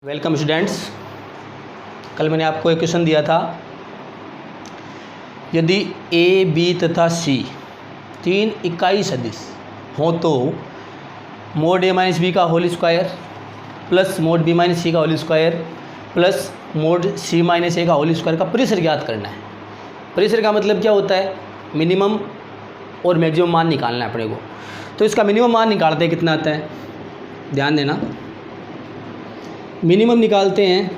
Welcome students. कल मैंने आपको एक क्वेश्चन दिया था, यदि ए बी तथा सी तीन इकाई सदिश हों तो मोड ए माइनस बी का whole square plus mod B minus C का whole square plus mod C minus A का होल स्क्वायर का परिसर ज्ञात करना है। परिसर का मतलब क्या होता है? मिनिमम और मैक्सिमम मान निकालना है अपने को। तो इसका मिनिमम मान निकालते हैं, कितना आता है ध्यान देना। मिनिमम निकालते हैं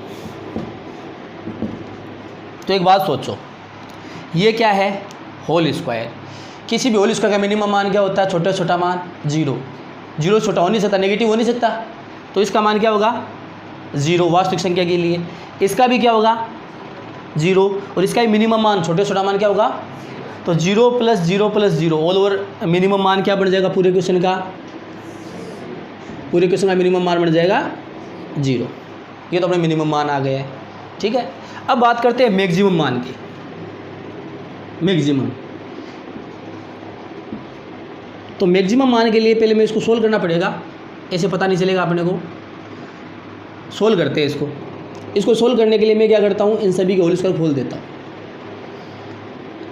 तो एक बात सोचो, ये क्या है? Hole square. किसी भी होल स्क्वायर का मिनिमम मान क्या होता है? छोटा छोटा मान जीरो। जीरो छोटा हो नहीं सकता, नेगेटिव हो नहीं सकता, तो इसका मान क्या होगा? ज़ीरो वास्तविक संख्या के लिए। इसका भी क्या होगा? जीरो। और इसका भी मिनिमम मान छोटा छोटा मान क्या होगा? तो zero plus zero all over minimum मान क्या बन जाएगा? पूरे क्वेश्चन का मिनिमम मान बन जाएगा जीरो। ये तो अपने मिनिमम मान आ गए हैं, ठीक है। अब बात करते हैं मैक्सिमम मान की। मैक्सिमम तो मैक्सिमम मान के लिए पहले मैं इसको सोल्व करना पड़ेगा, ऐसे पता नहीं चलेगा अपने को। सोल्व करते हैं इसको सोल्व करने के लिए मैं क्या करता हूँ, इन सभी के होल स्क्वायर खोल देता हूँ।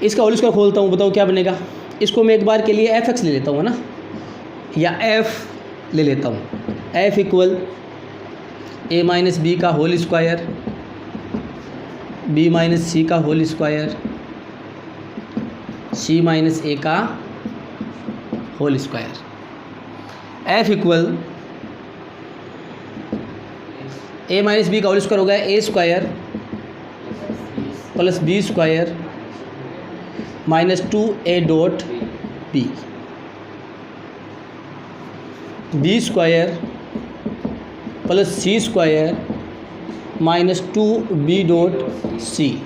इसका होल स्क्वायर खोलता हूँ, बताओ क्या बनेगा? इसको मैं एक बार के लिए एफ एक्स ले लेता हूँ ना, या एफ ले लेता हूँ। F equal A minus B का whole square B minus C का whole square C minus A का whole square. F equal A minus B का होल स्क्वायर हो गया A square plus B square minus 2a dot B square plus C square minus 2b dot C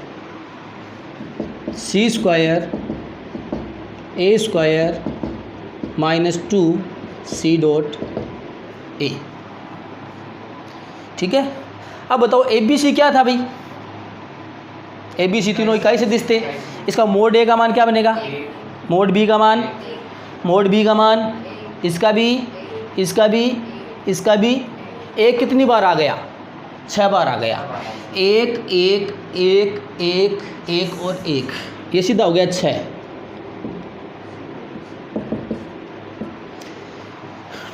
square A square minus 2c dot A. ठीक है। अब बताओ A B C क्या था भाई? ए बी सी तीनों इकाई सदिश थे। इसका मोड ए का मान क्या बनेगा? मोड बी का मान इसका भी एक कितनी बार आ गया? 6 बार आ गया। एक एक एक एक एक और एक, ये सीधा हो गया 6।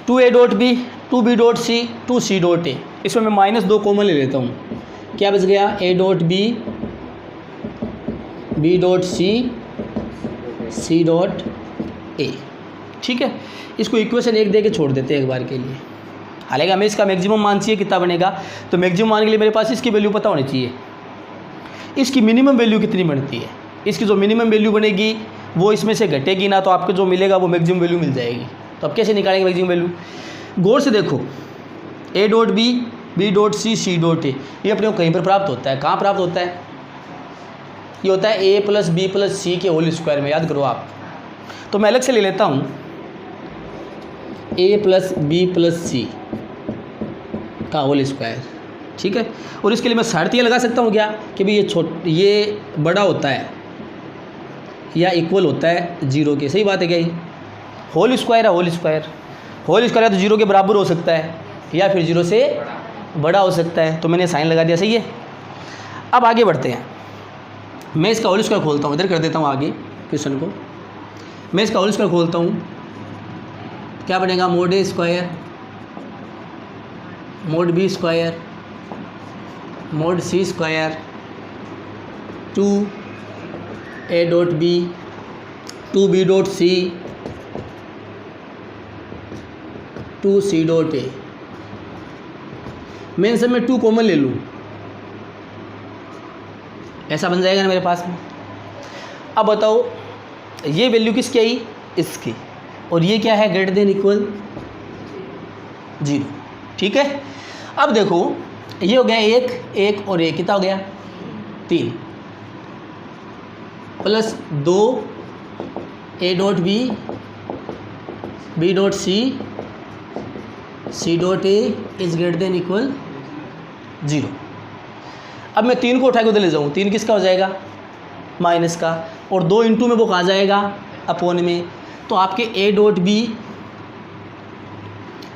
2a dot B 2b dot C 2c dot A. इसमें मैं माइनस 2 कॉमन ले लेता हूँ, क्या बच गया? a dot B b dot C dot A. ठीक है। इसको इक्वेशन 1 दे के छोड़ देते हैं एक बार के लिए। हालांकि हमें इसका मैक्सिमम मान चाहिए, कितना बनेगा? तो मैक्सिमम मान के लिए मेरे पास इसकी वैल्यू पता होनी चाहिए। इसकी मिनिमम वैल्यू कितनी बनती है? इसकी जो मिनिमम वैल्यू बनेगी वो इसमें से घटेगी ना, तो आपको जो मिलेगा वो मैक्सिमम वैल्यू मिल जाएगी। तो अब कैसे निकालेंगे मैक्सिमम वैल्यू? गौर से देखो, A dot B dot C dot A, ये अपने को कहीं पर प्राप्त होता है। कहाँ प्राप्त होता है? ये होता है ए प्लस बी प्लस सी के होल स्क्वायर में, याद करो आप। तो मैं अलग से ले लेता हूँ ए प्लस बी प्लस सी का होल स्क्वायर। ठीक है। और इसके लिए मैं शर्त ये लगा सकता हूँ क्या कि भाई ये बड़ा होता है या इक्वल होता है जीरो के। सही बात है क्या? ये होल स्क्वायर है, होल स्क्वायर है तो जीरो के बराबर हो सकता है या फिर जीरो से बड़ा हो सकता है। तो मैंने साइन लगा दिया, सही है। अब आगे बढ़ते हैं। मैं इसका होल स्क्वायर खोलता हूँ, इधर कर देता हूँ आगे क्वेश्चन को। मैं इसका होल स्क्वायर खोलता हूँ, क्या बनेगा? Mod A square mod B square mod C square 2a dot B 2b dot C 2c dot A. मैं इन सब में 2 कॉमन ले लूँ, ऐसा बन जाएगा ना मेरे पास में। अब बताओ ये वैल्यू किसकी आई? इसकी। और ये क्या है? Greater than equal 0। ठीक है। अब देखो ये हो गया एक और एक, कितना हो गया? 3 plus 2 a dot B dot C dot A is greater than equal 0। अब मैं 3 को उठा के उधर ले जाऊँ, 3 किसका हो जाएगा? माइनस का। और 2 इंटू में वो कहा जाएगा अपोन में। तो आपके a डॉट बी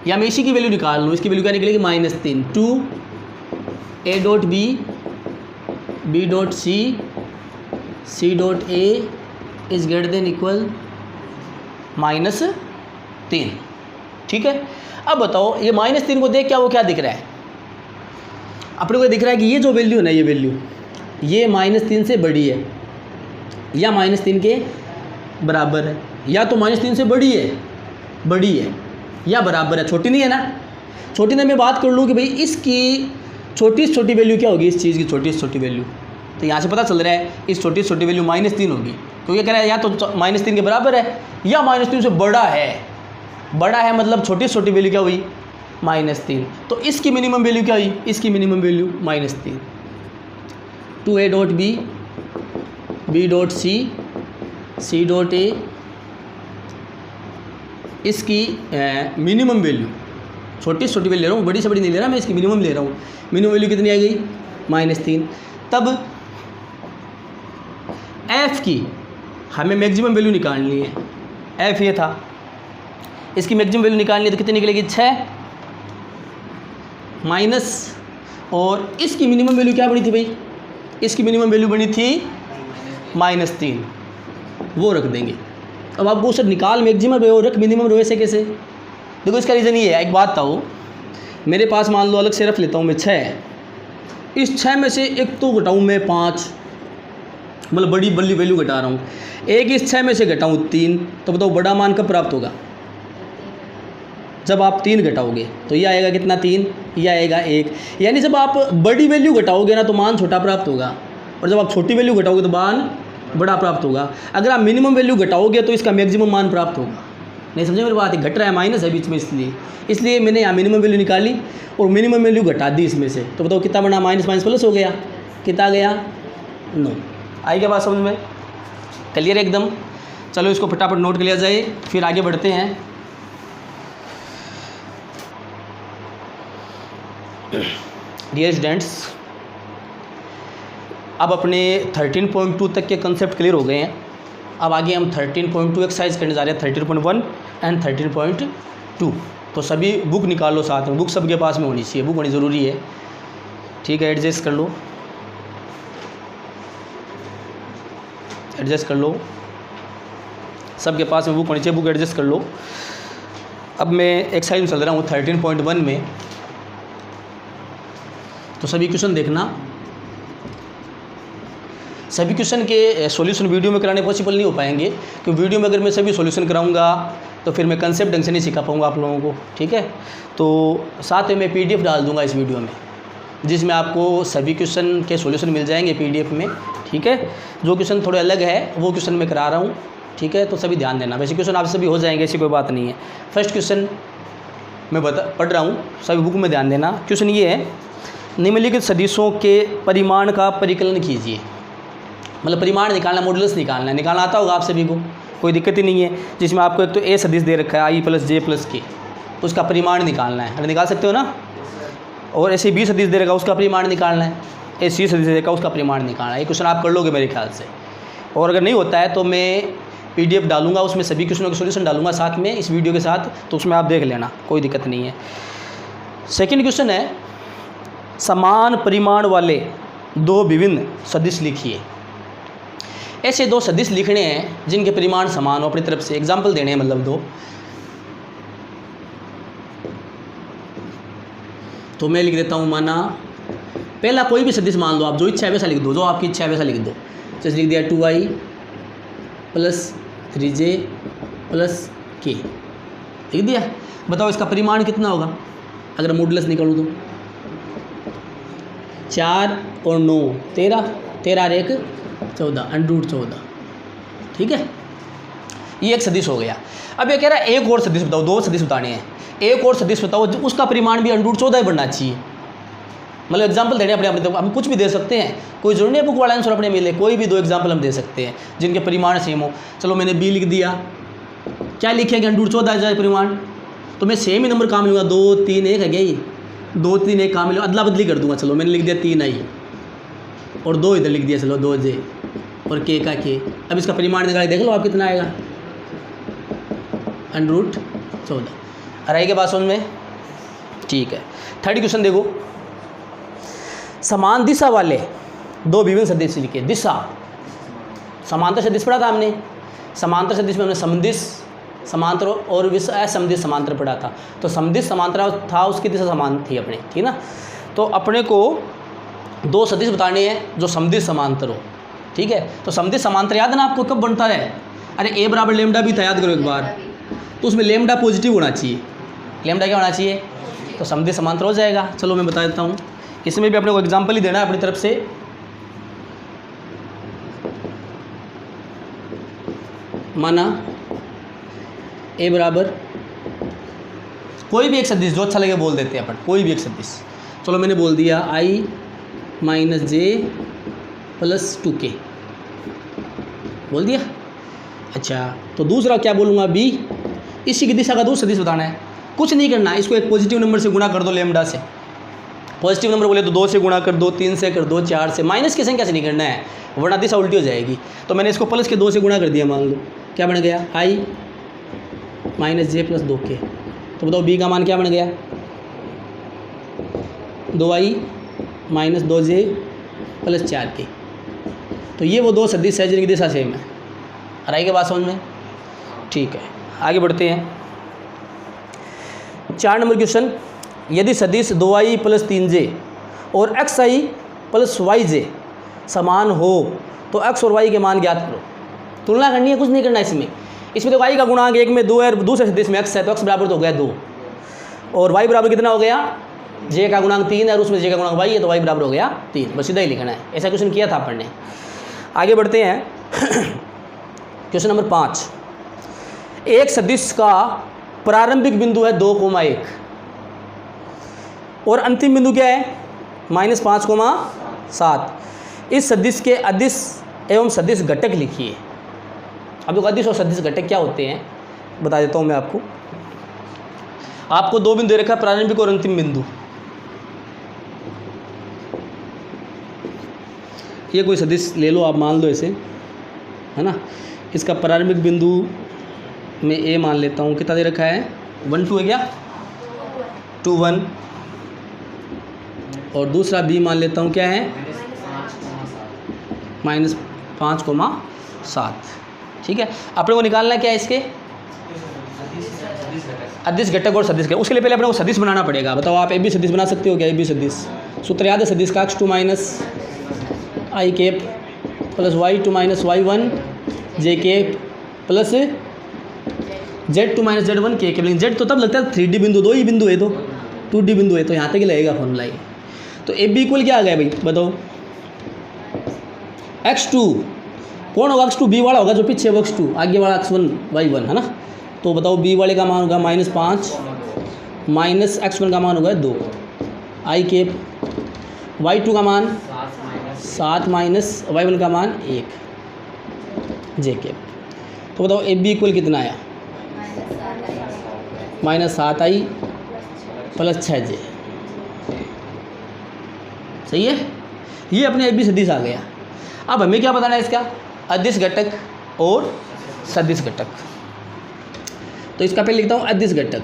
या मैं इसी की वैल्यू निकाल लूँ, इसकी वैल्यू क्या निकलेगी -3, 2 A dot B, B dot C, C dot A is greater than equal -3। ठीक है, अब बताओ ये -3 को देख क्या वो क्या दिख रहा है, अपने को दिख रहा है कि ये जो वैल्यू है ना, ये वैल्यू ये -3 से बड़ी है या -3 के बराबर है, या तो -3 से बड़ी है या बराबर है, छोटी नहीं है ना। छोटी ना मैं बात कर लूँ कि भाई इसकी छोटी से छोटी वैल्यू क्या होगी, इस चीज़ की छोटी से छोटी वैल्यू, तो यहाँ से पता चल रहा है इस छोटी से छोटी वैल्यू -3 होगी, क्योंकि कह रहा है या तो -3 के बराबर है या -3 से बड़ा है, मतलब छोटी से छोटी वैल्यू क्या हुई -3, तो इसकी मिनिमम वैल्यू क्या हुई, इसकी minimum value -3। Two A dot B, B dot C, C dot A, इसकी मिनिमम वैल्यू, छोटी से छोटी वैल्यू ले रहा हूँ, बड़ी से बड़ी नहीं ले रहा मैं, इसकी मिनिमम ले रहा हूँ। मिनिमम वैल्यू कितनी आ गई -3। तब एफ की हमें मैक्सिमम वैल्यू निकालनी है, एफ ये था, इसकी मैक्सिमम वैल्यू निकालनी है तो कितनी निकलेगी 6 माइनस, और इसकी मिनिमम वैल्यू क्या बनी थी भाई, इसकी मिनिमम वैल्यू बनी थी -3, वो रख देंगे। अब आपको सर निकाल मैक्सिमम रो रख मिनिमम रो, ऐसे कैसे, देखो इसका रीज़न ये है, एक बात बताओ, मेरे पास मान लो अलग से रख लेता हूँ मैं 6, इस 6 में से एक तो घटाऊँ मैं 5, मतलब बड़ी बड़ी वैल्यू घटा रहा हूँ, एक इस 6 में से घटाऊँ 3, तो बताओ बड़ा मान कब प्राप्त होगा, जब आप 3 घटाओगे, तो ये आएगा कितना 3, ये आएगा 1, यानी जब आप बड़ी वैल्यू घटाओगे ना तो मान छोटा प्राप्त होगा, और जब आप छोटी वैल्यू घटाओगे तो मान बड़ा प्राप्त होगा। अगर आप मिनिमम वैल्यू घटाओगे तो इसका मैक्सिमम मान प्राप्त होगा। नहीं समझे मेरी बात है, घट रहा है, माइनस है बीच में, इसलिए मैंने यहाँ मिनिमम वैल्यू निकाली और मिनिमम वैल्यू घटा दी इसमें से, तो बताओ कितना बना, माइनस माइनस प्लस हो गया, कितना गया 9। आई क्या बात समझ में, क्लियर एकदम। चलो इसको फटाफट नोट कर लिया जाए, फिर आगे बढ़ते हैं। डियर स्टूडेंट्स, अब अपने 13.2 तक के कंसेप्ट क्लियर हो गए हैं, अब आगे हम 13.2 एक्सरसाइज करने जा रहे हैं, 13.1 एंड 13.2। तो सभी बुक निकाल लो साथ में, बुक सबके पास में होनी चाहिए, बुक होनी ज़रूरी है, ठीक है, एडजस्ट कर लो, सबके पास में बुक होनी चाहिए, बुक एडजस्ट कर लो। अब मैं एक्सरसाइज में चल रहा हूँ 13.1 में, तो सभी क्वेश्चन देखना। सभी क्वेश्चन के सॉल्यूशन वीडियो में कराने पॉसिबल नहीं हो पाएंगे, क्योंकि वीडियो में अगर मैं सभी सॉल्यूशन कराऊंगा तो फिर मैं कंसेप्ट ढंग से नहीं सिखा पाऊंगा आप लोगों को, ठीक है। तो साथ में मैं पीडीएफ डाल दूंगा इस वीडियो में, जिसमें आपको सभी क्वेश्चन के सॉल्यूशन मिल जाएंगे पीडीएफ में, ठीक है। जो क्वेश्चन थोड़े अलग है वो क्वेश्चन मैं करा रहा हूँ, ठीक है, तो सभी ध्यान देना। वैसे क्वेश्चन आप सभी हो जाएंगे, ऐसी कोई बात नहीं है। फर्स्ट क्वेश्चन मैं पढ़ रहा हूँ, सभी बुक में ध्यान देना। क्वेश्चन ये है, निम्नलिखित सदिशों के परिमाण का परिकलन कीजिए। मतलब परिमाण निकालना, मॉडुलस निकालना है, निकालना आता होगा आप सभी को, कोई दिक्कत ही नहीं है। जिसमें आपको एक तो ए सदिश दे रखा है आई प्लस जे प्लस के, उसका परिमाण निकालना है, अगर निकाल सकते हो ना। और ऐसे बी सदिश दे रखा, उसका परिमाण निकालना है। ए सी सदिश दे रखा, उसका परिमाण निकालना है। ये क्वेश्चन आप कर लोगे मेरे ख्याल से। और अगर नहीं होता है तो मैं पीडीएफ डालूंगा, उसमें सभी क्वेश्चनों के सॉल्यूशन डालूंगा साथ में इस वीडियो के साथ, तो उसमें आप देख लेना, कोई दिक्कत नहीं है। सेकंड क्वेश्चन है, समान परिमाण वाले दो विभिन्न सदिश लिखिए। ऐसे दो सदिश लिखने हैं जिनके परिमाण समान हो, अपनी तरफ से एग्जाम्पल देने हैं, मतलब दो। तो मैं लिख देता हूँ, माना पहला कोई भी सदिश मान लो आप, जो इच्छा है वैसा लिख दो, जो आपकी इच्छा है वैसा लिख दो। जैसे लिख दिया 2i plus 3j plus k, लिख दिया। बताओ इसका परिमाण कितना होगा अगर मॉडुलस निकालूँ तो? 4 और 9 13, 13 और 1 14, √14, ठीक है। ये एक सदिश हो गया। अब ये कह रहा है एक और सदिश बताओ, दो सदिश बताने हैं, एक और सदिश बताओ उसका परिमाण भी √14 ही बनना चाहिए। मतलब एग्जाम्पल देने अपने अपने, हम कुछ भी दे सकते हैं, कोई जरूरी नहीं बुक वाला आंसर अपने मिले, कोई भी दो एग्जाम्पल हम दे सकते हैं जिनके परिमाण सेम हो। चलो मैंने बी लिख दिया, क्या लिखे कि √14 आ जाए परिमाण, तो मैं सेम ही नंबर काम लूँगा, 2 3 1 है क्या, ये 2 3 1 काम लूँगा, अदला बदली कर दूंगा। चलो मैंने लिख दिया 3i और 2 इधर लिख दिया, चलो 2j और k का k। अब इसका परिमाण निकाल देख लो आप कितना आएगा, √14। आ रही के बात समझ में, ठीक है। थर्ड क्वेश्चन देखो, समान दिशा वाले दो विभिन्न सदिश लिखे। दिशा समांतर सदिश पढ़ा था हमने, समांतर सदिश में हमने समदिश समांतर और असमदिश समांतर पढ़ा था। तो समदिश समांतर था, उसकी दिशा समान थी अपने, ठीक ना। तो अपने को दो सदिश बताने हैं जो समदिश समांतर हो, ठीक है। तो समदिश समांतर याद है ना आपको कब बनता है? अरे ए बराबर लेमडा भी था, याद करो एक बार। तो उसमें लेमडा पॉजिटिव होना चाहिए। लेमडा क्या होना चाहिए? तो समदिश समांतर हो जाएगा। चलो मैं बता देता हूँ, इसमें भी अपने को एग्जाम्पल ही देना है अपनी तरफ से। माना ए बराबर कोई भी एक सदिश, जो अच्छा लगे बोल देते हैं अपन, कोई भी एक सदिश। चलो मैंने बोल दिया आई माइनस जे प्लस 2k बोल दिया। अच्छा, तो दूसरा क्या बोलूँगा? बी, इसी की दिशा का दूसरा सदिश बताना है। कुछ नहीं करना, इसको एक पॉजिटिव नंबर से गुणा कर दो लेमडा से। पॉजिटिव नंबर बोले तो 2 से गुणा कर दो, 3 से कर दो, 4 से। माइनस की संख्या से नहीं करना है, वरना दिशा उल्टी हो जाएगी। तो मैंने इसको प्लस के 2 से गुणा कर दिया, मान लो क्या बन गया? आई माइनस जे प्लस 2k। तो बताओ बी का मान क्या बन गया? 2i minus 2j plus 4k। तो ये वो दो सदिश है जिनकी दिशा सेम है। आ रही के बात समझ में? ठीक है, आगे बढ़ते हैं। 4 नंबर क्वेश्चन, यदि सदिश 2i प्लस 3j और xi प्लस yj समान हो तो x और y के मान ज्ञात करो। तुलना करनी है, कुछ नहीं करना इसमें। इसमें तो y का गुणांक 1 में 2 है, दूसरे सदिश में x है, तो x बराबर तो हो गया 2, और y बराबर कितना हो गया? j का गुणांक 3 है और उसमें j का गुणांक y है, तो y बराबर हो गया 3। बस सीधा ही लिखना है, ऐसा क्वेश्चन किया था अपन ने। आगे बढ़ते हैं। क्वेश्चन नंबर 5, एक सदिश का प्रारंभिक बिंदु है 2,1 और अंतिम बिंदु क्या है? -5,7। इस सदिश के अदिश एवं सदिश घटक लिखिए। अब देखो अदिश और सदिश घटक क्या होते हैं बता देता हूँ मैं आपको। आपको दो बिंदु दे रखा है, प्रारंभिक और अंतिम बिंदु। ये कोई सदिश ले लो आप, मान लो इसे, है ना। इसका प्रारंभिक बिंदु में ए मान लेता हूँ, कितना दे रखा है? 1 2 है क्या? 2 1। और दूसरा बी मान लेता हूँ, क्या है? -5,7। ठीक है, अपने को निकालना क्या है इसके? अदिश घटक और सदिश घटक। उसके लिए पहले अपने को सदिश बनाना पड़ेगा। बताओ आप ए बी सदिश बना सकते हो क्या? ए बी सदिश सूत्र याद है सदिश का? x2 minus I cap plus y2 minus y1 J cap plus z2 minus z1 K cap. लेकिन z तो तब लगता है 3D बिंदु, 2 ही बिंदु है, तो 2D बिंदु है, तो यहाँ तक ही लगेगा फॉर्मूला। तो ए बी इक्वल क्या आ गया भाई बताओ? x2 कौन होगा? x2 बी वाला होगा जो पीछे है, x2 आगे वाला x1 y1 है ना। तो बताओ बी वाले का मान होगा -5 माइनस x1 का मान होगा 2 आई कैप, y2 का मान 7 माइनस y1 का मान 1 जे कैप। तो बताओ ए बी इक्वल कितना आया? -7i plus 6j। सही है, ये अपने ए बी सदिश आ गया। अब हमें क्या बताना है इसका? अदिश घटक और सदिश घटक। तो इसका पहले लिखता हूँ अदिश घटक।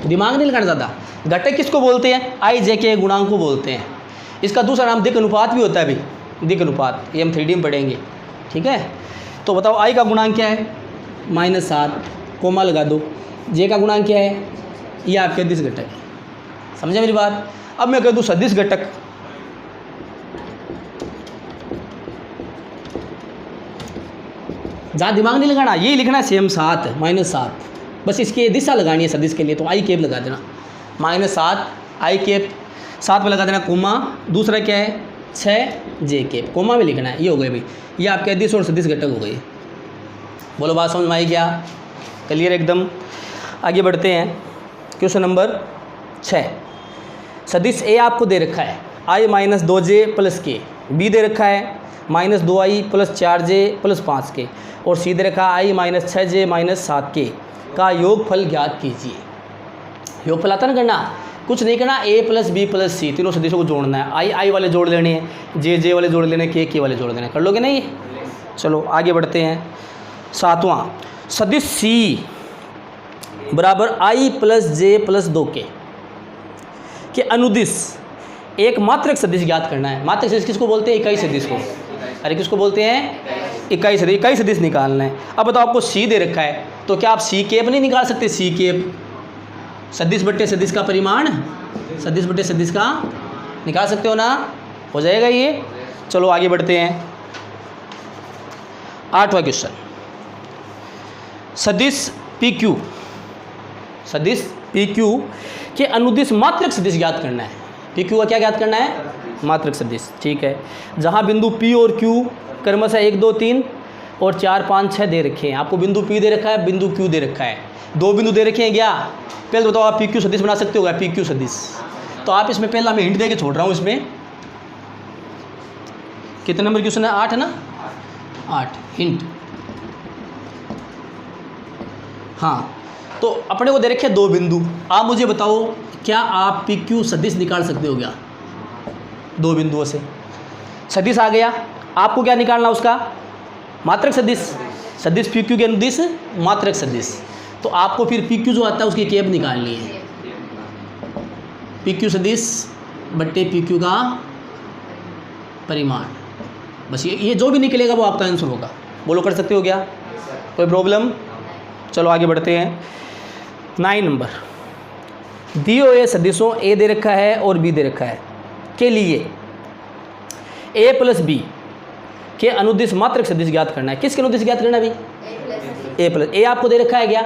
दिमाग नहीं लगाना ज़्यादा। घटक किसको बोलते हैं? आई जे के गुणांक को बोलते हैं। इसका दूसरा नाम दिक् अनुपात भी होता है भाई, दिक् अनुपात, ये हम 3D में पढ़ेंगे। ठीक है, तो बताओ आई का गुणांक क्या है? -7, कोमा लगा दो। जे का गुणांक क्या है? ये आपके अदिश घटक है। समझे मेरी बात? अब मैं कह दूँ सदिश घटक, ज़्यादा दिमाग नहीं लगाना, यही लिखना है सेम 7 -7, बस इसकी दिशा लगानी है सदिश के लिए। तो आई कैप लगा देना, -7 आई कैप, 7 में लगा देना कोमा, दूसरा क्या है? 6 जे कैप, कोमा में लिखना है। ये हो गए भाई, ये आपके अदिश और सदिश घटक हो गए। बोलो बात समझ में आई क्या? क्लियर एकदम। आगे बढ़ते हैं। क्वेश्चन नंबर 6, सदिश ए आपको दे रखा है i माइनस 2j प्लस के, बी दे रखा है -2i plus 4j plus 5k, और सी दे रखा है i minus 6j minus 7k का योगफल ज्ञात कीजिए। योगफल आता ना करना, कुछ नहीं करना, a प्लस बी प्लस सी तीनों सदिशों को जोड़ना है। i वाले जोड़ लेने हैं, जे वाले जोड़ लेने, के वाले जोड़ लेने। कर लोगे नहीं? चलो आगे बढ़ते हैं। 7वां, सदिश सी बराबर i plus J plus 2k। कि अनुदिश एक मात्रक सदिश ज्ञात करना है। मात्रक सदिश किसको बोलते हैं? इकाई सदिश को। अरे किसको बोलते हैं? इकाई सदिश। इकाई सदिश निकालना है। अब बताओ आपको सी दे रखा है, तो क्या आप सी केप नहीं निकाल सकते? सी केप सदिश बट्टे सदिश का परिमाण, सदिश बट्टे सदिश का निकाल सकते हो ना? हो जाएगा ये। चलो आगे बढ़ते हैं। 8वां क्वेश्चन, सदिश पी क्यू, सदिश पी क्यू के अनुदिश मात्रक सदिश ज्ञात करना है। पी क्यू का क्या ज्ञात करना है? मात्रक सदिश। ठीक है, जहाँ बिंदु पी और क्यू क्रमशः 1 2 3 और 4 5 6 दे रखे हैं। आपको बिंदु पी दे रखा है, बिंदु क्यू दे रखा है, 2 बिंदु दे रखे हैं क्या? पहले बताओ आप पी क्यू सदिश बना सकते हो क्या? पी क्यू सदिश। तो आप इसमें पहला मैं हिंट दे के छोड़ रहा हूँ। इसमें कितने नंबर क्वेश्चन है? 8 है ना? 8 हिंट। हाँ, तो अपने को दे रखे 2 बिंदु। आप मुझे बताओ क्या आप पी क्यू सदिश निकाल सकते हो क्या? 2 बिंदुओं से सदिश आ गया। आपको क्या निकालना उसका? मात्रक सदिश। सदिश पी क्यू के अनुदिश मात्रक सदिश। तो आपको फिर पी क्यू जो आता है उसकी केप निकालनी है। पी क्यू सदिश बट्टे पी क्यू का परिमाण। बस ये जो भी निकलेगा वो आपका आंसर होगा। बोलो, कर सकते हो क्या? कोई प्रॉब्लम? चलो आगे बढ़ते हैं। 9 नंबर, दिए हुए सदिशों ए दे रखा है और बी दे रखा है के लिए ए प्लस बी के अनुदिश मात्रक सदिश ज्ञात करना है। किसके अनुदिश ज्ञात करना है भाई? ए प्लस। ए आपको दे रखा है क्या?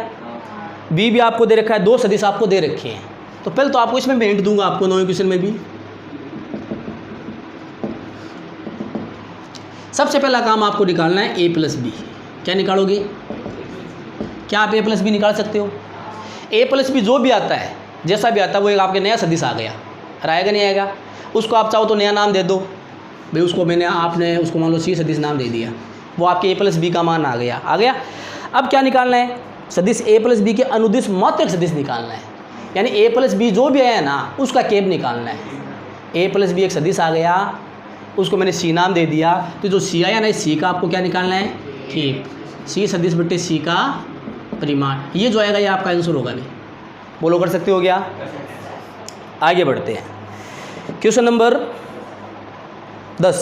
बी भी आपको दे रखा है। 2 सदिश आपको दे रखे हैं। तो पहले तो आपको इसमें मैं हिंट दूंगा आपको 9वें क्वेश्चन में भी। सबसे पहला काम आपको निकालना है ए प्लस बी। क्या निकालोगे? क्या आप ए प्लस बी निकाल सकते हो? ए प्लस बी जो भी आता है, जैसा भी आता है, वो एक आपके नया सदिश आ गया। आएगा नहीं आएगा? उसको आप चाहो तो नया नाम दे दो भाई। उसको आपने उसको मान लो सी सदिश नाम दे दिया, वो आपके ए प्लस बी का मान आ गया। आ गया। अब क्या निकालना है? सदिश ए प्लस बी के अनुदिश मात्रक सदिश निकालना है। यानी ए प्लस बी जो भी आया ना उसका केप निकालना है। ए प्लस बी एक सदिश आ गया, उसको मैंने सी नाम दे दिया। तो जो सी आया ना, सी का आपको क्या निकालना है? केप। सी सदिश बट्टे सी का परिमाण। ये जो आएगा ये आपका आंसर होगा। नहीं बोलो, कर सकते हो क्या? आगे बढ़ते हैं। क्वेश्चन नंबर 10,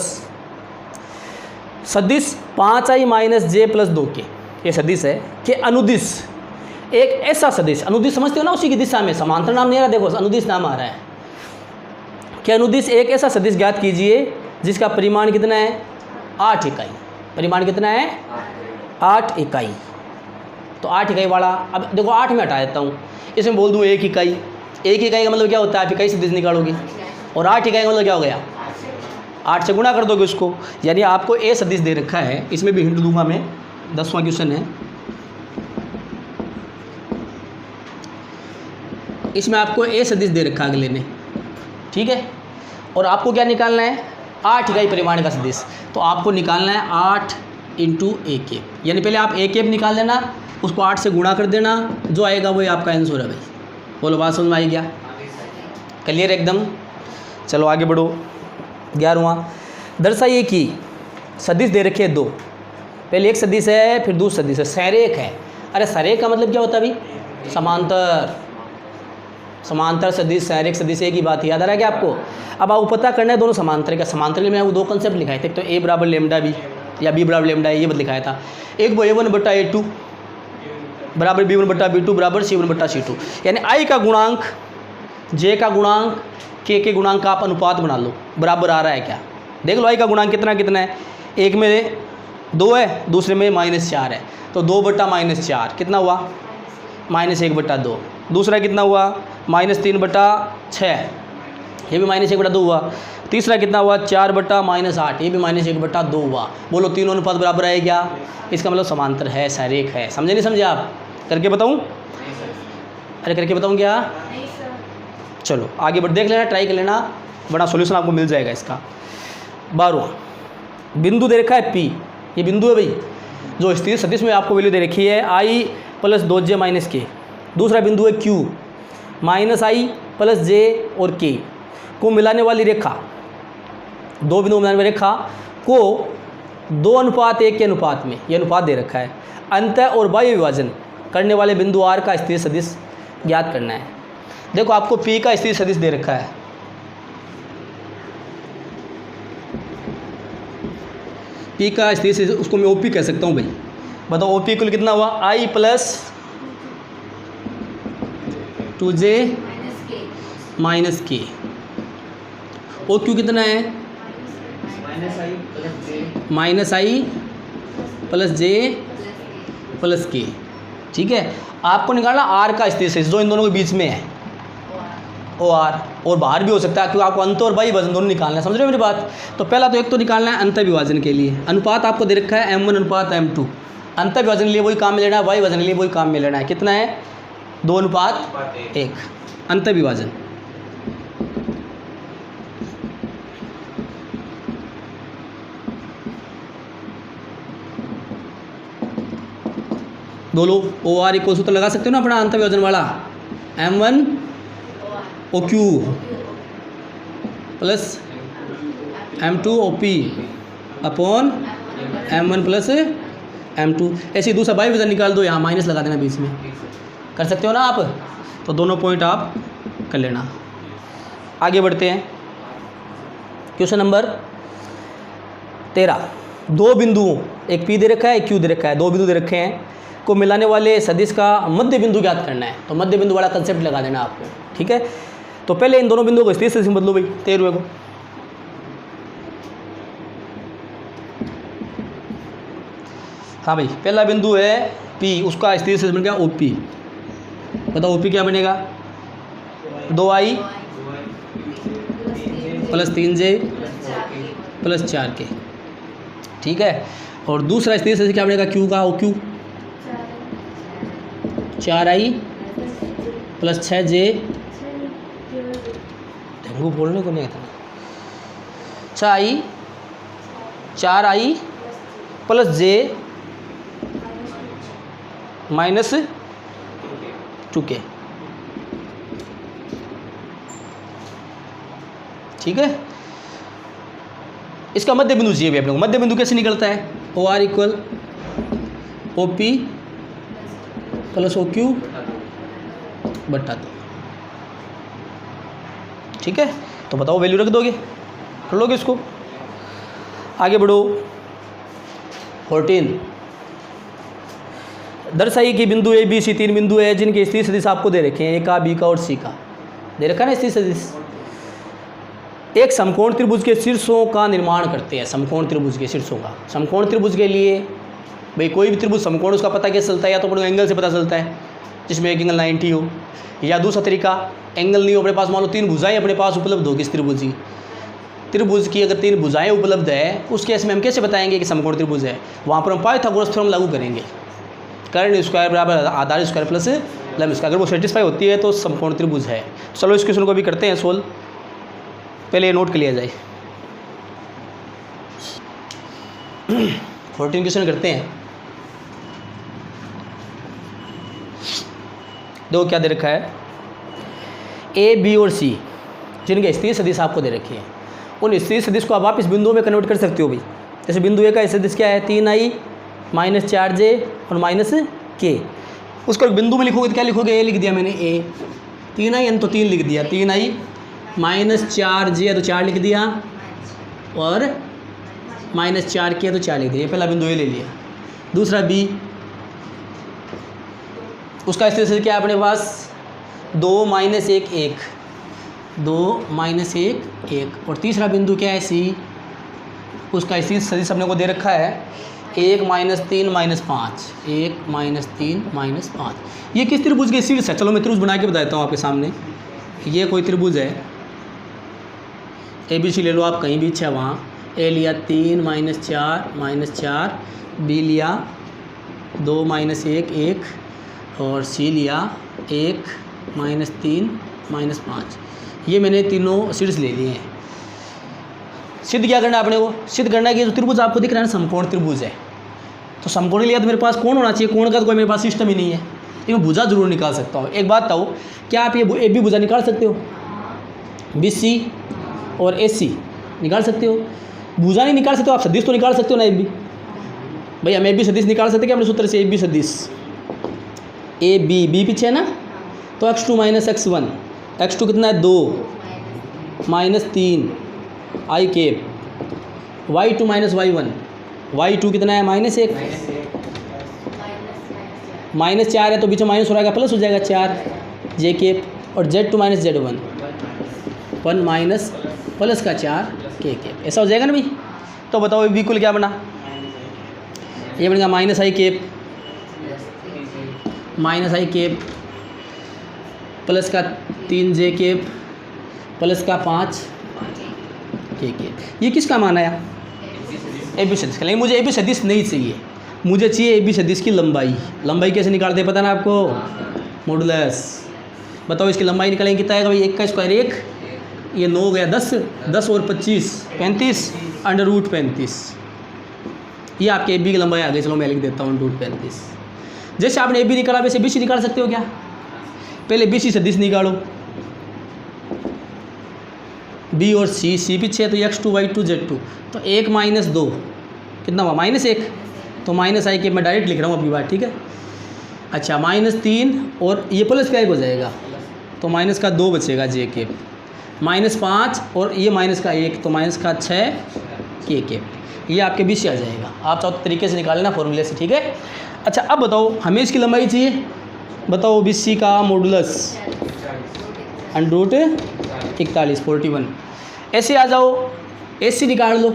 सदिश 5i माइनस जे प्लस 2 के, ये सदिश है कि अनुदिश एक ऐसा सदिश, अनुदिश समझते हो ना, उसी की दिशा में, समांतर नाम नहीं आ रहा, देखो अनुदिश नाम आ रहा है कि अनुदिश एक ऐसा सदिश ज्ञात कीजिए जिसका परिमाण कितना है? 8 इकाई। परिमाण कितना है? 8 इकाई। तो 8 इकाई वाला, अब देखो 8 में हटा देता हूँ, इसमें बोल दूँ 1 इकाई। 1 इकाई का मतलब क्या होता है? आप इकाई सदिश निकालोगे। और 8 इकाई का मतलब क्या हो गया? 8 से गुणा कर दोगे उसको। यानी आपको ए सदिश दे रखा है, इसमें भी हिंट दूंगा मैं। 10वां क्वेश्चन है, इसमें आपको ए सदिश दे रखा है अगले में, ठीक है। और आपको क्या निकालना है? 8 इकाई परिमाण का सदिश। तो आपको निकालना है 8 इंटू ए केप। यानी पहले आप ए केप निकाल लेना, उसको 8 से गुणा कर देना, जो आएगा वही आपका आंसर है भाई। बोलो, बात समझ में आई क्या? क्लियर एकदम? चलो आगे बढ़ो। 11वां, दर्शाइए कि सदिश दे रखे 2, पहले एक सदिश है फिर दूसरा सदिश है, सरेख है। अरे सरेख का मतलब क्या होता है भाई? समांतर। समांतर सदिश, सरेख सदिश एक ही बात याद आ रहा है क्या आपको? अब आपको पता करना है दोनों समांतर का। समांतर में मैंने 2 कंसेप्ट लिखाए थे, तो ए बराबर लेमडा बी या बी बराबर लेमडा ए, ये बत लिखाया था। एक वो A1 बट्टा A2 बराबर B1 बट्टा B2 बराबर C1 बट्टा C2। यानी आई का गुणांक जे का गुणांक के गुणांक का आप अनुपात बना लो, बराबर आ रहा है क्या? देख लो आई का गुणांक कितना कितना है। एक में 2 है, दूसरे में -4 है, तो 2 बट्टा -4 कितना हुआ? -1 बट्टा 2। दूसरा कितना हुआ? -3 बट्टा 6, ये भी -1 बट्टा 2 हुआ। तीसरा कितना हुआ? 4 बट्टा -8, ये भी -1 बट्टा 2 हुआ। बोलो, तीनों अनुपात बराबर है क्या? इसका मतलब समांतर है, सरेख है। समझे नहीं समझे आप? करके बताऊं? अरे करके बताऊं क्या? चलो आगे बढ़, देख लेना, ट्राई कर लेना, बड़ा सॉल्यूशन आपको मिल जाएगा इसका। 12वां, बिंदु दे रखा है P, ये बिंदु है भाई, जो स्थिर सदिश में आपको वैल्यू दे रखी है I प्लस 2j माइनस के। दूसरा बिंदु है Q, -I प्लस j और k को मिलाने वाली रेखा, 2 बिंदु मिलाने वाली रेखा को 2:1 के अनुपात में, ये अनुपात दे रखा है, अंत और बाह्य विभाजन करने वाले बिंदु R का स्थिर सदिश ज्ञात करना है। देखो आपको P का स्थिर सदिश दे रखा है, P का स्थिर सदिश, उसको मैं OP कह सकता हूँ भाई। बताओ OP इक्वल कितना हुआ, I प्लस 2J माइनस के। OQ कितना है, माइनस आई प्लस जे प्लस के। ठीक है, आपको निकालना R का स्थिर सदिश जो इन दोनों के बीच में है, OR, और बाहर भी हो सकता है, क्योंकि आपको अंत और बाई वजन दोनों निकालना है। समझ रहे हो मेरी बात। तो पहला तो एक तो निकालना है अंत विभाजन के लिए, अनुपात आपको दे रखा है M1 अनुपात M2। अंत विभाजन के लिए वही काम में लेना है, वाई वजन के लिए वही काम में लेना है। कितना है, 2 अनुपात 1 अंत विभाजन। दो लो OR इक्वल सूत्र लगा सकते हो ना अपना अंत विभाजन वाला, M1 OQ plus M2 OP upon M1 plus M2। ऐसे ही दूसरा बाई विभाजन निकाल दो, यहाँ माइनस लगा देना बीच में, कर सकते हो ना आप। तो दोनों पॉइंट आप कर लेना। आगे बढ़ते हैं, क्वेश्चन नंबर 13। दो बिंदुओं, एक P दे रखा है, एक Q दे रखा है, दो बिंदु दे रखे हैं, को मिलाने वाले सदिश का मध्य बिंदु ज्ञात करना है। तो मध्य बिंदु वाला कंसेप्ट लगा देना आपको। ठीक है, तो पहले इन दोनों बिंदुओं को स्थिर सदिश में बदलो भाई, 13 को। हाँ भाई, पहला बिंदु है P, उसका स्थिर सदिश बन गया OP। बताओ OP क्या बनेगा, 2i plus 3j plus 4k। ठीक है, और दूसरा स्थिर सदिश क्या बनेगा Q का, OQ 4i plus 6j, dengue बोलने को नहीं था, 4i plus j minus 2k। ठीक है, इसका मध्य बिंदु चाहिए अपने को। मध्य बिंदु कैसे निकलता है, OR equal OP plus OQ बट्टा 2। ठीक है, तो बताओ वैल्यू रख दोगे, कर लोगे इसको। आगे बढ़ो, 14। दर्शाइए कि बिंदु A B C 3 बिंदु है जिनके स्थिर सदिश आपको दे रखे हैं, A का, B का और C का दे रखा है ना स्थिर सदिश। एक समकोण त्रिभुज के शीर्षों का निर्माण करते हैं, समकोण त्रिभुज के शीर्षों का। समकोण त्रिभुज के लिए भाई कोई भी त्रिभुज समकोण, उसका पता कैसे चलता है, या तो अपने एंगल से पता चलता है जिसमें एक एंगल 90 हो, या दूसरा तरीका एंगल नहीं हो अपने पास, मान लो 3 भुजाएं अपने पास उपलब्ध होगी इस त्रिभुज की अगर 3 भुजाएं उपलब्ध है, उस केस में हम कैसे बताएंगे कि समकोण त्रिभुज है। वहाँ पर हम पाइथागोरस थ्योरम लागू करेंगे, कर्ण स्क्वायर बराबर आधार स्क्वायर प्लस लंब स्क्वायर। अगर वो सेटिस्फाई होती है तो समकोण त्रिभुज है। चलो इस क्वेश्चन को भी करते हैं सोल्व, पहले ये नोट कर लिया जाए। 14 क्वेश्चन करते हैं। दो क्या दे रखा है, A B और C जिनके स्थिर सदिश आपको दे रखे हैं, उन स्थिर सदिश को आप वापस बिंदुओं में कन्वर्ट कर सकते हो भाई। जैसे बिंदु A का सदिश क्या है, 3i माइनस 4j और माइनस k। उसको बिंदु में लिखोगे तो क्या लिखोगे, A लिख दिया मैंने, A 3i यानी तो 3 लिख दिया, 3i माइनस 4j है तो 4 लिख दिया, और माइनस 4k है तो 4 लिख दिया। पहला बिंदु A ले लिया। दूसरा B, उसका स्थिर सदिश क्या है अपने पास, 2 माइनस 1 1, 2 माइनस 1 1। और तीसरा बिंदु क्या है C, उसका स्थिर सदिश अपने को दे रखा है 1 माइनस 3 माइनस 5, 1 माइनस 3 माइनस 5। ये किस त्रिभुज के शीर्ष है, चलो मैं त्रिभुज बना के बताता हूँ आपके सामने। ये कोई त्रिभुज है, ABC ले लो आप, कहीं भी इच्छा वहाँ। A लिया 3 माइनस 4 माइनस 4, B लिया 2 माइनस 1 1, और C लिया 1 माइनस 3 माइनस 5। ये मैंने तीनों शीर्ष ले लिए हैं। सिद्ध क्या करना है अपने को, सिद्ध करना है कि जो त्रिभुज आपको दिख रहा है ना समकोण त्रिभुज है, तो समकोण के लिए तो मेरे पास कोण होना चाहिए। कोण का तो कोई मेरे पास सिस्टम ही नहीं है, लेकिन भुजा जरूर निकाल सकता हूँ। एक बात बताओ, क्या आप ये AB भुजा निकाल सकते हो, BC और AC निकाल सकते हो? भुजा नहीं निकाल सकते हो, आप सदिश तो निकाल सकते हो ना AB। भाई हम AB सदिश निकाल सकते क्या अपने सूत्र से, AB सदिश AB, B पीछे है ना, तो x2 माइनस x1 x2 कितना है 2 माइनस 3 आई cap, y2 minus y1, y2 कितना है -1 माइनस 4 है तो बीच में माइनस हो रहा है, प्लस हो जाएगा 4 जे केप, और z2 minus z1 1 minus plus का 4 के केप, ऐसा हो जाएगा ना भाई। तो बताओ बिल्कुल क्या बना, ये बनेगा माइनस आई केप प्लस का 3 जे केप प्लस का 5 के केप। ये किसका मान आया, ए बी सदिश का। लेकिन मुझे ए बी सदिश नहीं चाहिए, मुझे चाहिए ए बी सदिश की लंबाई। लंबाई कैसे निकालते हैं पता ना आपको, मॉडुलस। बताओ इसकी लंबाई निकालेंगे कितना आएगा भाई, 1 का स्क्वायर 1, ये 9 गया 10, 10 और 25 35 √35। ये आपके ए बी की लंबाई आ गई। चलो मैं लिख देता हूँ √35। जैसे आपने ए बी निकाला वैसे बी सी निकाल सकते हो क्या। पहले बी सी सदिश निकालो, बी और सी, सी पीछे है तो x2 y2 z2, तो 1 माइनस 2 कितना हुआ -1, तो माइनस आई के मैं डायरेक्ट लिख रहा हूँ अपनी बात, ठीक है। अच्छा -3 और ये प्लस का 1 हो जाएगा तो माइनस का 2 बचेगा जे के, -5 और ये माइनस का 1 तो माइनस का 6 के। ये आपके बीच से आ जाएगा। आप चाहो तरीके से निकाल लेना फॉर्मूले से, ठीक है। अच्छा अब बताओ हमें इसकी लंबाई चाहिए, बताओ बी सी का मॉडुलस √41 41। ऐसे आ जाओ, एस सी निकाल लो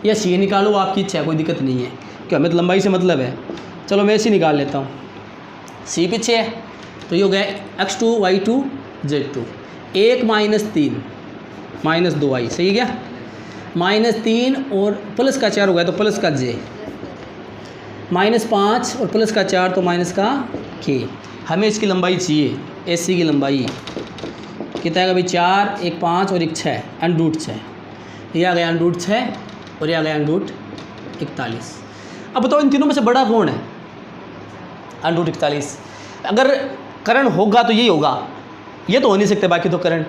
या सी निकालो, आपकी इच्छा है, कोई दिक्कत नहीं है, क्यों हमें तो लंबाई से मतलब है। चलो मैं एस सी निकाल लेता हूँ, सी पीछे है तो ये हो गया x2 y2 z2, 1 minus 3 minus 2i, सही है क्या, -3 और प्लस का 4 हो गया तो प्लस का j, -5 और प्लस का 4 तो माइनस का k। हमें इसकी लंबाई चाहिए, एस सी की लंबाई कितना आएगा भाई, 4 1 5 और 1 6 √6। ये आ गया √6 और ये आ गया √41। अब बताओ इन तीनों में से बड़ा कौन है, √41। अगर करण होगा तो यही होगा, ये तो हो नहीं सकते बाकी तो करण।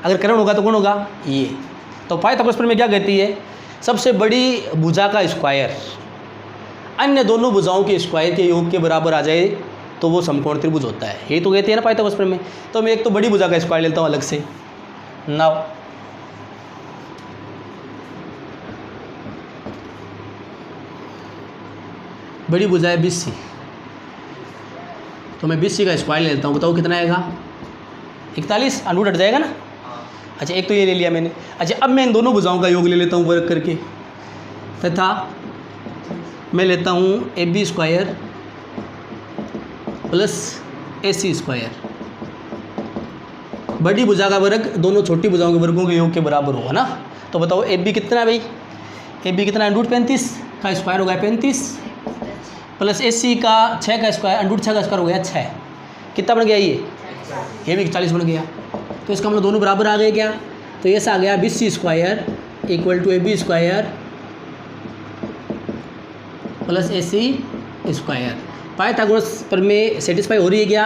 अगर करण होगा तो कौन होगा, ये। तो पाइथागोरस प्रमेय क्या कहती है, सबसे बड़ी भुजा का स्क्वायर अन्य दोनों भुजाओं के स्क्वायर के योग के बराबर आ जाए तो वो समकोण त्रिभुज होता है। ये तो कहते हैं ना पाइथागोरस प्रमेय। तो मैं एक तो बड़ी भुजा का स्क्वायर लेता हूँ अलग से। नाउ बड़ी भुजा है BC, तो मैं BC का स्क्वायर लेता हूँ। बताओ कितना आएगा, 41, √ हट जाएगा ना। अच्छा एक तो ये ले लिया मैंने। अच्छा अब मैं इन दोनों भुजाओं का योग ले लेता हूँ वर्ग करके, तथा मैं लेता हूँ AB square plus AC square. बड़ी भुजा का वर्ग दोनों छोटी भुजाओं के वर्गों के योग के बराबर होगा ना। तो बताओ AB कितना है भाई, AB कितना है, √35 का स्क्वायर हो गया 35, प्लस AC का 6 का स्क्वायर, √6 का स्क्वायर हो गया 6, कितना बन गया ये भी 41 बन गया। तो इसका मतलब दोनों बराबर आ गए क्या, तो ये ऐसा आ गया BC square equal to AB square plus AC square. Pythagoras प्रमेय सेटिस्फाई हो रही है क्या,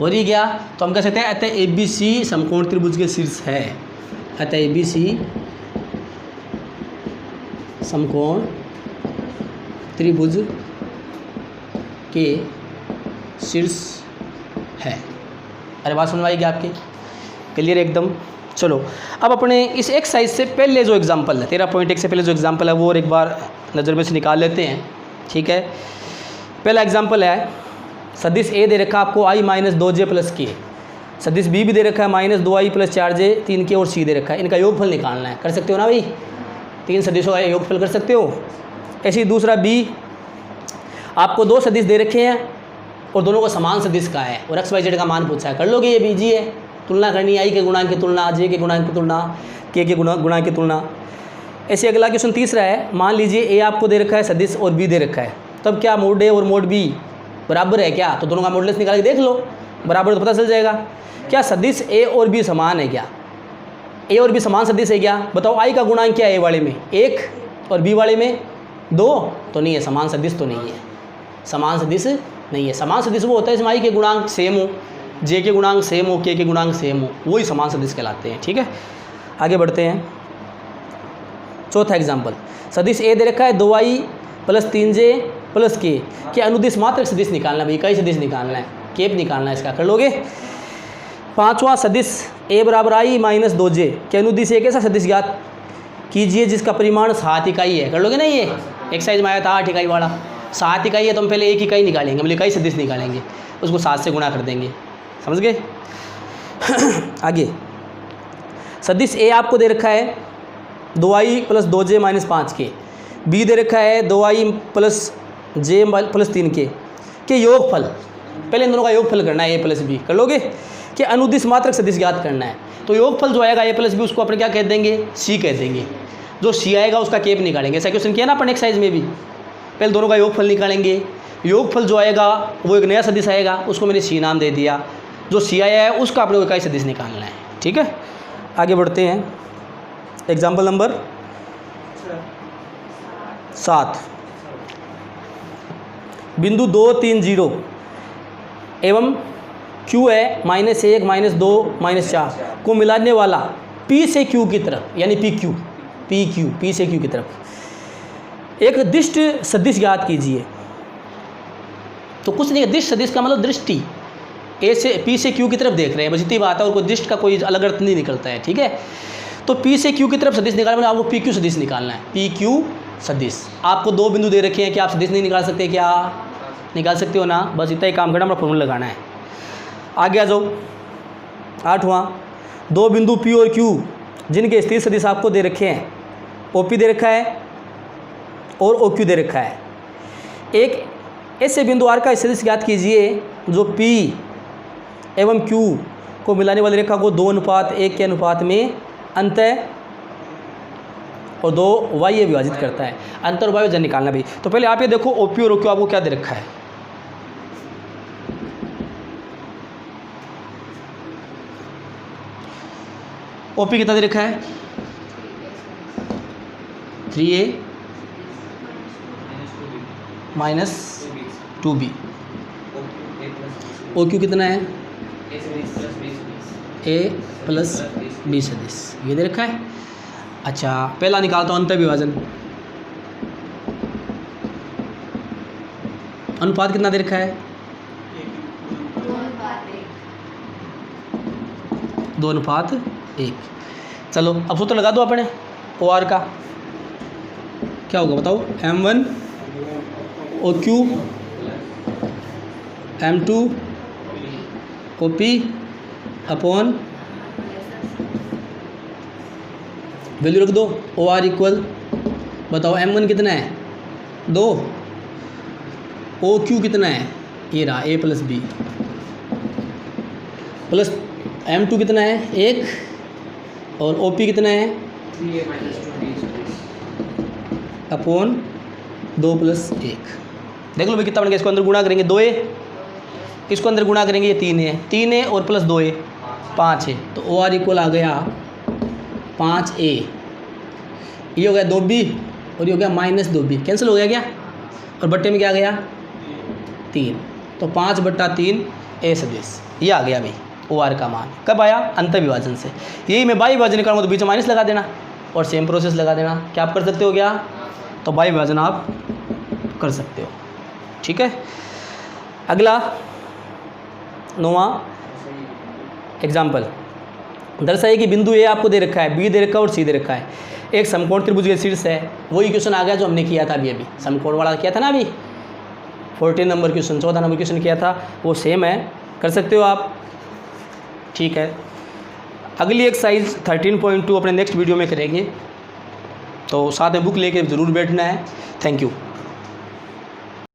हो रही है क्या। तो हम कह सकते हैं अतः ABC समकोण त्रिभुज के शीर्ष है, अतः ABC समकोण त्रिभुज के शीर्ष है। अरे बात सुनवाई क्या आपकी, क्लियर एकदम। चलो अब अपने इस एक्सरसाइज से पहले जो एग्जांपल है 13.1 से पहले जो एग्जांपल है वो और एक बार नज़र में से निकाल लेते हैं, ठीक है। पहला एग्जांपल है, सदिश ए दे रखा आपको i - 2j + k, सदिश बी भी दे रखा है -2i + 4j 3k, और सी दे रखा है। इनका योगफल निकालना है, कर सकते हो ना भाई, 3 सदिशों का योगफल कर सकते हो। ऐसे ही दूसरा बी, आपको 2 सदिश दे रखे हैं और दोनों को समान सदिश का है और x y z का मान पूछा है, कर लोगे, ये बीजी है। तुलना करनी है, i के गुणांक की तुलना, j के गुणांक की तुलना, k के गुणांक की तुलना। ऐसे अगला क्वेश्चन तीसरा है, मान लीजिए a आपको दे रखा है सदिश और b दे रखा है, तब क्या मोड a और मोड b बराबर है क्या, तो दोनों का मॉडुलस निकाल के देख लो, बराबर तो पता चल जाएगा। क्या सदिश a और b समान है क्या, a और b समान सदिश है क्या। बताओ i का गुणांक क्या है a वाले में 1 और b वाले में 2, तो नहीं है, समान सदिश तो नहीं है, समान सदिश नहीं है। समान सदिश वो होता है इसमें i के गुणांक सेम हो, j के गुणांक सेम हो, k के गुणांक सेम हो, वही समान सदिश कहलाते हैं, ठीक है। आगे बढ़ते हैं। चौथा एग्जाम्पल, सदिश a दे रखा है 2i + 3j + k के अनुदिश मात्रक सदिश निकालना, भाई कई सदिश निकालना है, केप निकालना है इसका, कर लोगे। पांचवा सदिश a बराबर i माइनस 2j के अनुदिश एक ऐसा सदिश ज्ञात कीजिए जिसका परिमाण 7 इकाई है। कर लोगे ना, ये एक्सरसाइज में आया था 8 इकाई वाला। 7 इकाई है तो हम पहले 1 इकाई निकालेंगे, मतलब इकाई सदिश निकालेंगे, उसको 7 से गुणा कर देंगे। समझ गए? आगे सदिश a आपको दे रखा है 2i प्लस 2j माइनस 5 के, b दे रखा है 2i प्लस j प्लस 3 के योगफल, पहले इन दोनों का योगफल करना है a प्लस b। कर लोगे? कि अनुदिश मात्रक सदिश ज्ञात करना है, तो योगफल जो आएगा a प्लस b उसको अपने क्या कह देंगे, c कह देंगे। जो c आएगा उसका केप निकालेंगे। ऐसा क्वेश्चन किया ना अपन एक्सरसाइज में भी, पहले दोनों का योगफल निकालेंगे। योगफल जो आएगा वो एक नया सदिश आएगा, उसको मैंने c नाम दे दिया। जो c आया है उसका अपने को इकाई सदिश निकालना है। ठीक है, आगे बढ़ते हैं। एग्जाम्पल नंबर 7, बिंदु 2, 3, 0 एवं q है -1, -2, -4 को मिलाने वाला p से q की तरफ, यानी p से q की तरफ एक दिष्ट सदिश ज्ञात कीजिए। तो कुछ नहीं, दिष्ट सदिश का मतलब दृष्टि, a से p से q की तरफ देख रहे हैं, बस इतनी बात है, और कोई दिष्ट का कोई अलग अर्थ नहीं निकलता है। ठीक है, तो p से q की तरफ सदिश निकालना, आपको pq सदिश निकालना है। pq सदिश, आपको 2 बिंदु दे रखे हैं कि आप सदिश नहीं निकाल सकते, क्या निकाल सकते हो ना, बस इतना ही काम करना, हमारा फॉर्मूला लगाना है। आगे आ जाओ। 8वां, 2 बिंदु p और q जिनके स्थिर सदिश आपको दे रखे हैं, OP दे रखा है और OQ दे रखा है। एक ऐसे बिंदु R का सदिश ज्ञात कीजिए जो P एवं Q को मिलाने वाली रेखा को 2:1 के अनुपात में अंतः और 2y विभाजित करता है। अंतर और y निकालना भी। तो पहले आप ये देखो OP और OQ आपको क्या दे रखा है। OP कितना दे रखा है, 3a माइनस 2b। OQ कितना है, a प्लस b सदिश, ये दे रखा है। अच्छा, पहला निकालता हूँ अंतर विभाजन। अनुपात कितना दे रखा है, 2:1। चलो अब सूत्र लगा दो अपने OR का। क्या होगा बताओ, M1 OQ M2 OP upon, value रख दो, OR इक्वल, बताओ M1 कितना है, 2, OQ कितना है, ये रहा a plus b, plus M2 कितना है, 1, और OP कितना है, 3a माइनस 2b अपॉन 2 + 1। देख लो भाई कितना बन गया, इसको अंदर गुणा करेंगे 2a, इसको अंदर गुणा करेंगे ये 3a, 3a और प्लस 2a 5 है, तो OR इक्वल आ गया 5a। ये हो गया 2b और ये हो गया -2b, कैंसिल हो गया क्या, और बट्टे में क्या आ गया 3, तो 5/3 a सदिश, ये आ गया भाई OR का मान। कब आया, अंतर विभाजन से। यही मैं बाई विभाजन करूँगा तो बीच में माइनस लगा देना और सेम प्रोसेस लगा देना। क्या आप कर सकते हो क्या, तो बाई विभाजन आप कर सकते हो। ठीक है, अगला 9वां एग्जाम्पल, दर्शाइए कि बिंदु A आपको दे रखा है, B दे रखा है और C दे रखा है। एक समकोण त्रिभुज के शीर्ष है, वही क्वेश्चन आ गया जो हमने किया था अभी समकोण वाला किया था ना, अभी 14 नंबर क्वेश्चन, 14 नंबर क्वेश्चन किया था, वो सेम है, कर सकते हो आप। ठीक है, अगली एक्सरसाइज 13.2 अपने नेक्स्ट वीडियो में करेंगे, तो साथ में बुक लेके ज़रूर बैठना है। Thank you.